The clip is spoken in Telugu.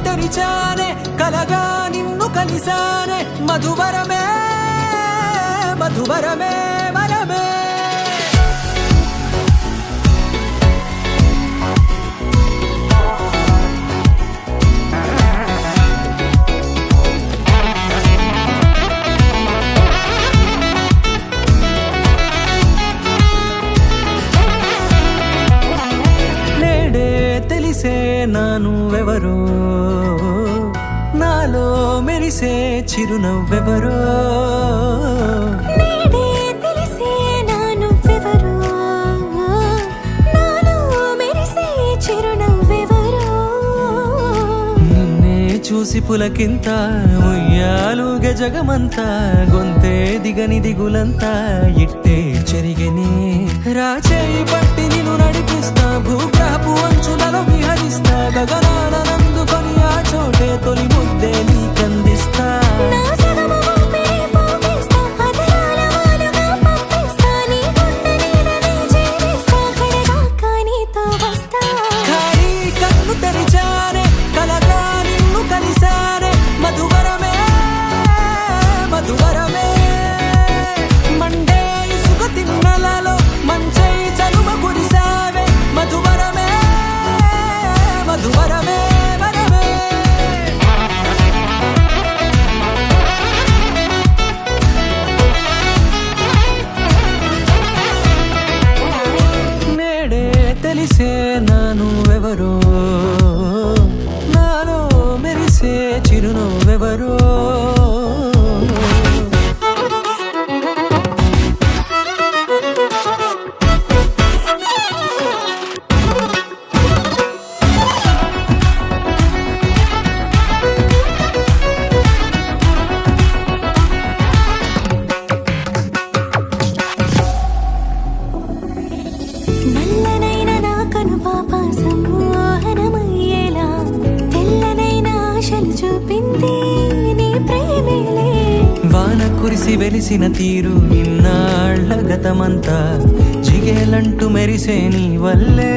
తెరిచానే కలగా నిన్ను కలిసానే మధువరమే మధువరమే వరమే నానువెవరో నాలో మెరిసే చిరునవ్వెవరో నేడే తెలిసే నానువెవరో నాలో మెరిసే చిరునవ్వెవరో నిన్నే చూసి పులకింత ఉయ్యాలుగే జగమంతా గొంతే దిగని దిగులంతా ఇట్టే చెరిగెనే రాచేయి పట్టి నిన్ను నడిపిస్తా భూగ్రహపు అంచులలో విహరిస్తా గగనాల నందుకొని ఆ చోటే తొలి ముద్దే నీకందిస్తా నా సగము ఊపిరి పోగిస్తా అధరాల వాలుగా పంపిస్తా నీ గుండె నీడనే చేరిస్తా కడదాకా నీతో వస్తా ఖాళీ కన్ను తెరిచానే కలగా నిన్ను కలిసానే మధువరమే మధువరమే మండే ఇసుక తిన్నలలో మంచై చలువ కురిసావే మధువరమే మధువరమే వరమే నేడే తెలిసే నానువెవరో నాలో మెరిసే చిరునవ్వెవరో నల్లనైన నా కనుపాప సమ్మోహనమయ్యేలా తెల్లనైన ఆశలు చూపింది నీ ప్రేమేలే వాన కురిసి వెలిసిన తీరు ఇన్నాళ్ల గతమంతా జిగేలంటూ మెరిసే నీ వల్లే